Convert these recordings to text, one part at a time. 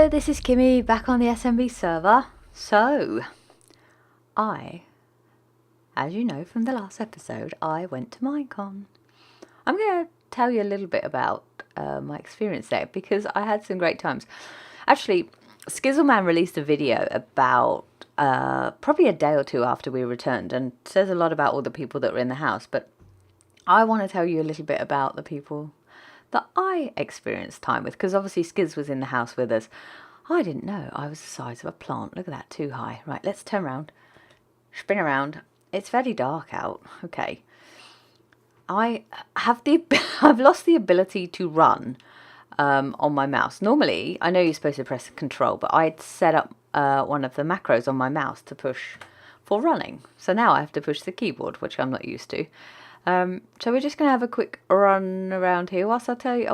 Hello, this is Kymmie back on the SMB server. So, as you know from the last episode, I went to Minecon. I'm going to tell you a little bit about my experience there because I had some great times. Actually, Skizzleman released a video about probably a day or two after we returned and says a lot about all the people that were in the house, but I want to tell you a little bit about the people that I experienced time with, because obviously Skiz was in the house with us. I didn't know I was the size of a plant. Look at that, too high. Right, let's turn around, spin around. It's very dark out. Okay. I've lost the ability to run on my mouse. Normally, I know you're supposed to press control, but I'd set up one of the macros on my mouse to push for running. So now I have to push the keyboard, which I'm not used to. So we're just going to have a quick run around here whilst I tell you.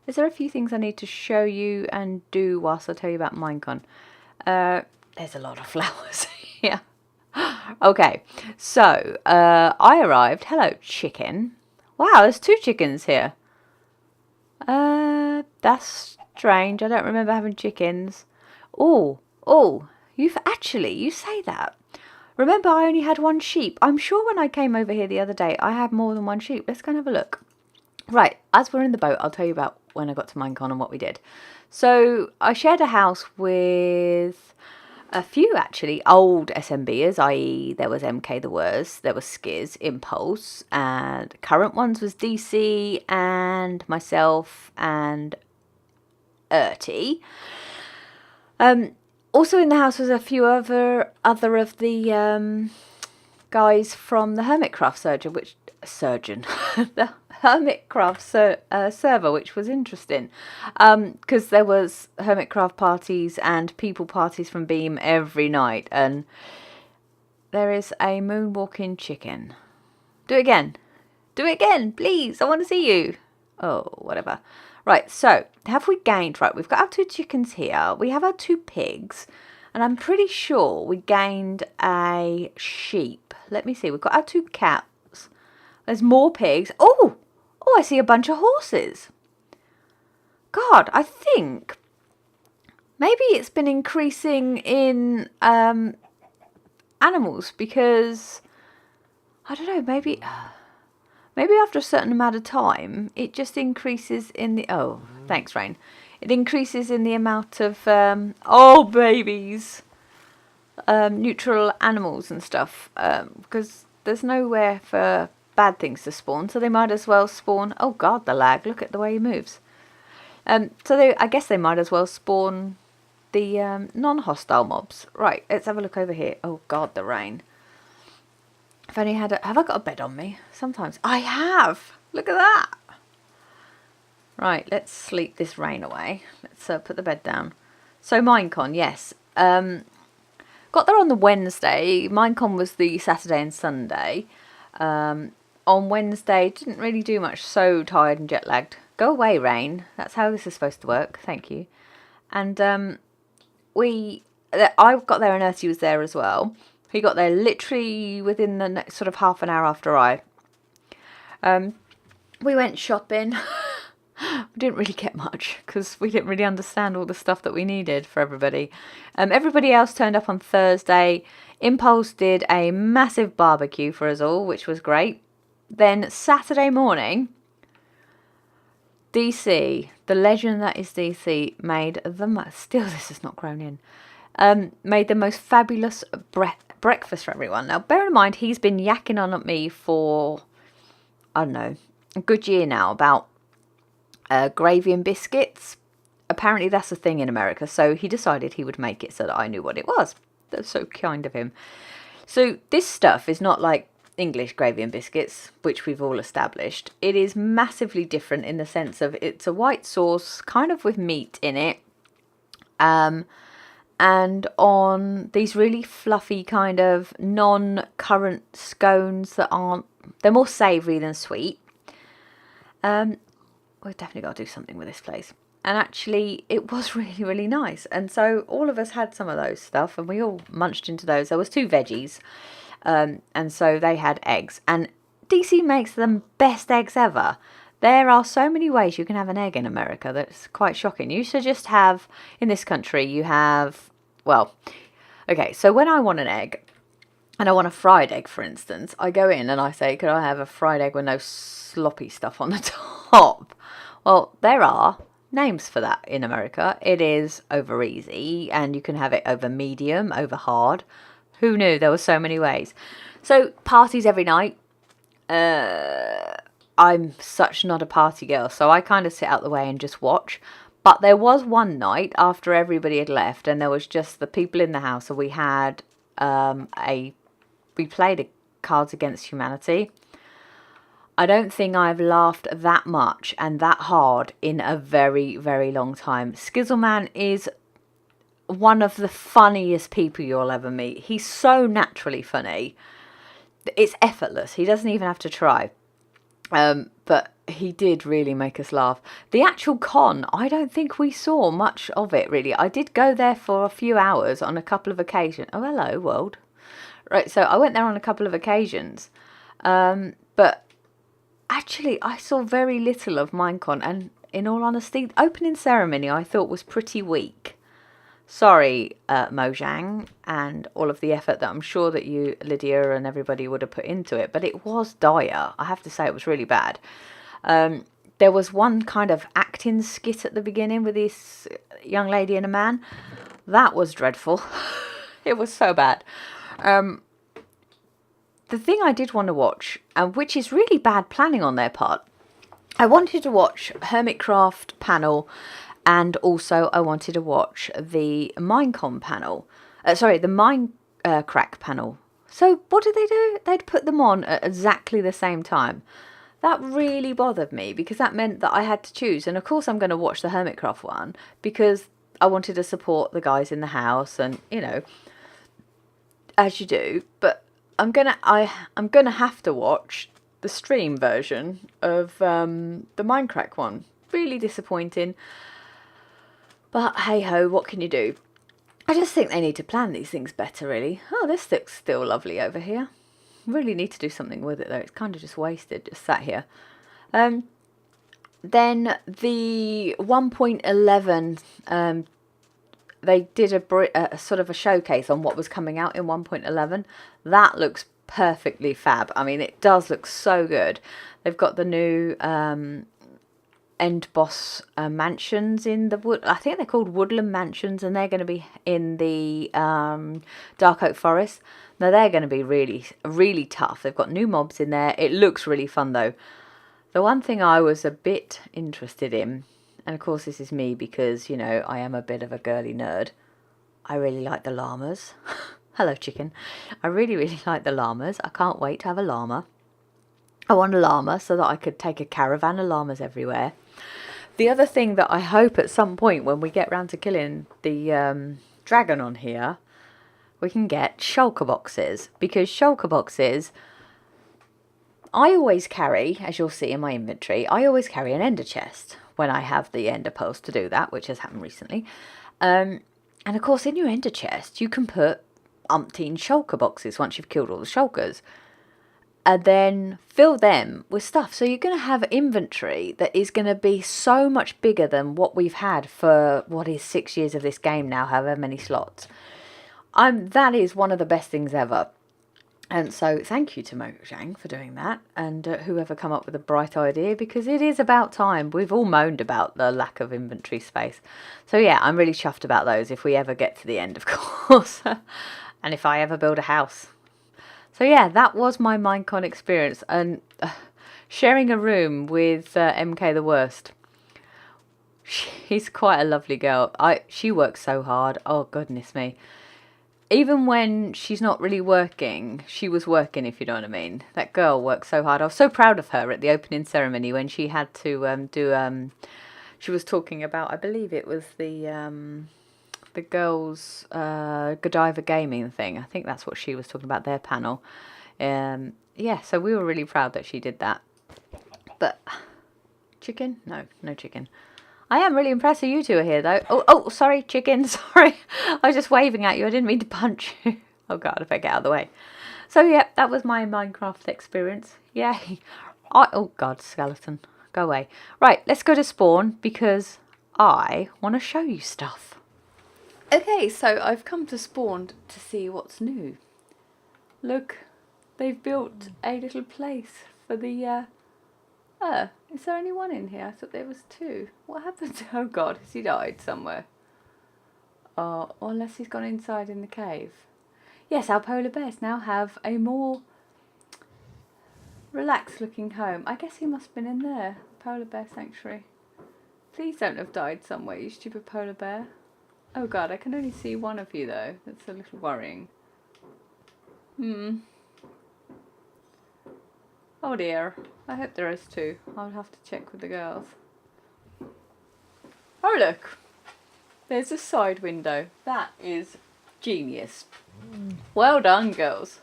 Is there a few things I need to show you and do whilst I tell you about Minecon? There's a lot of flowers here. Okay, so I arrived. Hello, chicken. Wow, there's 2 chickens here. That's strange. I don't remember having chickens. Oh, you say that. Remember, I only had 1 sheep. I'm sure when I came over here the other day, I had more than 1 sheep. Let's go and have a look. Right, as we're in the boat, I'll tell you about when I got to Minecon and what we did. So, I shared a house with a few, actually, old SMBers, i.e. there was MK the Worst, there was Skiz, Impulse, and current ones was DC, and myself, and Erty. Also in the house was a few other of the guys from the Hermitcraft the Hermitcraft server, which was interesting because there was Hermitcraft parties and people parties from Beam every night, and there is a moonwalking chicken. Do it again, please. I want to see you. Oh, whatever. Right, so, have we gained... Right, we've got our 2 chickens here. We have our 2 pigs. And I'm pretty sure we gained a sheep. Let me see. We've got our 2 cats. There's more pigs. Oh, I see a bunch of horses. God, I think... maybe it's been increasing in animals because... I don't know, maybe after a certain amount of time, it just increases in the... Oh, thanks, Rain. It increases in the amount of, babies, neutral animals and stuff, because there's nowhere for bad things to spawn, so they might as well spawn... Oh, God, the lag. Look at the way he moves. I guess they might as well spawn the non-hostile mobs. Right, let's have a look over here. Oh, God, the rain. If only have I got a bed on me? Sometimes I have. Look at that. Right, let's sleep this rain away. Let's put the bed down. So Minecon, yes. Got there on the Wednesday. Minecon was the Saturday and Sunday. On Wednesday, didn't really do much. So tired and jet lagged. Go away, rain. That's how this is supposed to work. Thank you. And I got there and Erty was there as well. He got there literally within the next sort of half an hour after I. We went shopping. We didn't really get much because we didn't really understand all the stuff that we needed for everybody. Everybody else turned up on Thursday. Impulse did a massive barbecue for us all, which was great. Then Saturday morning, DC, the legend that is DC, made the most... Still, this has not grown in. Made the most fabulous breakfast for everyone. Now, bear in mind, he's been yakking on at me for, I don't know, a good year now about gravy and biscuits. Apparently, that's a thing in America, so he decided he would make it so that I knew what it was. That's so kind of him. So this stuff is not like English gravy and biscuits, which we've all established. It is massively different in the sense of it's a white sauce, kind of with meat in it. And on these really fluffy kind of non-currant scones that aren't... They're more savoury than sweet. We've definitely got to do something with this place. And actually, it was really, really nice. And so all of us had some of those stuff, and we all munched into those. There was 2 veggies, and so they had eggs. And DC makes the best eggs ever. There are so many ways you can have an egg in America that's quite shocking. You used to just have, in this country, you have, well, okay, so when I want an egg, and I want a fried egg, for instance, I go in and I say, could I have a fried egg with no sloppy stuff on the top? Well, there are names for that in America. It is over easy, and you can have it over medium, over hard. Who knew there were so many ways? So parties every night. I'm such not a party girl, so I kind of sit out the way and just watch. But there was one night after everybody had left, and there was just the people in the house, and we had we played Cards Against Humanity. I don't think I've laughed that much and that hard in a very, very long time. Skizzleman is one of the funniest people you'll ever meet. He's so naturally funny. It's effortless. He doesn't even have to try. But he did really make us laugh. The actual con, I don't think we saw much of it, really. I did go there for a few hours on a couple of occasions. Oh, hello, world. Right, so I went there on a couple of occasions. But actually, I saw very little of Minecon. And in all honesty, the opening ceremony I thought was pretty weak. Sorry, Mojang, and all of the effort that I'm sure that you, Lydia, and everybody would have put into it. But it was dire. I have to say it was really bad. There was one kind of acting skit at the beginning with this young lady and a man. That was dreadful. It was so bad. The thing I did want to watch, which is really bad planning on their part, I wanted to watch Hermitcraft panel, and also I wanted to watch the Minecon panel. Sorry, the Minecraft panel. So what did they do? They'd put them on at exactly the same time. That really bothered me, because that meant that I had to choose. And of course I'm going to watch the Hermitcraft one, because I wanted to support the guys in the house, and, you know, as you do. But I'm gonna have to watch the stream version of the Minecraft one. Really disappointing. But hey ho, what can you do? I just think they need to plan these things better, really. Oh, this looks still lovely over here. Really need to do something with it, though. It's kind of just wasted, just sat here. Then the 1.11, they did a sort of a showcase on what was coming out in 1.11. That looks perfectly fab. I mean, it does look so good. They've got the new end boss mansions in the wood. I think they're called woodland mansions, and they're going to be in the dark oak forest. Now they're going to be really, really tough. They've got new mobs in there. It looks really fun, though. The one thing I was a bit interested in, and of course this is me because, you know, I am a bit of a girly nerd, I really like the llamas. Hello, chicken. I really, really like the llamas. I can't wait to have a llama. I want a llama so that I could take a caravan of llamas everywhere. The other thing that I hope at some point when we get round to killing the dragon on here, we can get shulker boxes, because shulker boxes, I always carry, as you'll see in my inventory, I always carry an ender chest when I have the ender pearls to do that, which has happened recently. And of course in your ender chest you can put umpteen shulker boxes once you've killed all the shulkers, and then fill them with stuff. So you're going to have inventory that is going to be so much bigger than what we've had for, what is 6 years of this game now, however many slots. That is one of the best things ever. And so thank you to Mojang for doing that, and whoever come up with a bright idea, because it is about time. We've all moaned about the lack of inventory space. So yeah, I'm really chuffed about those if we ever get to the end, of course. And if I ever build a house. So yeah, that was my Minecon experience, and sharing a room with MK the Worst. She's quite a lovely girl. She works so hard. Oh, goodness me. Even when she's not really working, she was working, if you know what I mean. That girl works so hard. I was so proud of her at the opening ceremony when she had to she was talking about, I believe it was the girls' Godiva gaming thing. I think that's what she was talking about, their panel. Yeah, so we were really proud that she did that. But chicken? No, no chicken. I am really impressed that you two are here, though. Oh, sorry, chicken, sorry. I was just waving at you. I didn't mean to punch you. Oh, God, if I get out of the way. So, yeah, that was my Minecraft experience. Yay. Oh, God, skeleton. Go away. Right, let's go to spawn because I want to show you stuff. Okay, so I've come to spawn to see what's new. Look, they've built a little place for the, is there only one in here? I thought there was two. What happened to, oh God, has he died somewhere? Oh, unless he's gone inside in the cave. Yes, our polar bears now have a more relaxed looking home. I guess he must have been in there, polar bear sanctuary. Please don't have died somewhere, you stupid polar bear. Oh God, I can only see one of you though. That's a little worrying. Oh dear. I hope there is two. I'll have to check with the girls. Oh look. There's a side window. That is genius. Well done, girls.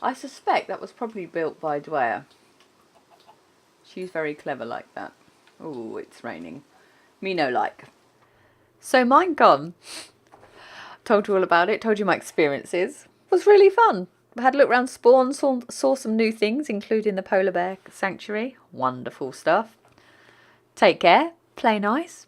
I suspect that was probably built by Dwyer. She's very clever like that. Oh, it's raining. Me no like. So Minecon. Told you all about it. Told you my experiences. It was really fun. I had a look around spawn, saw some new things, including the polar bear sanctuary. Wonderful stuff. Take care. Play nice.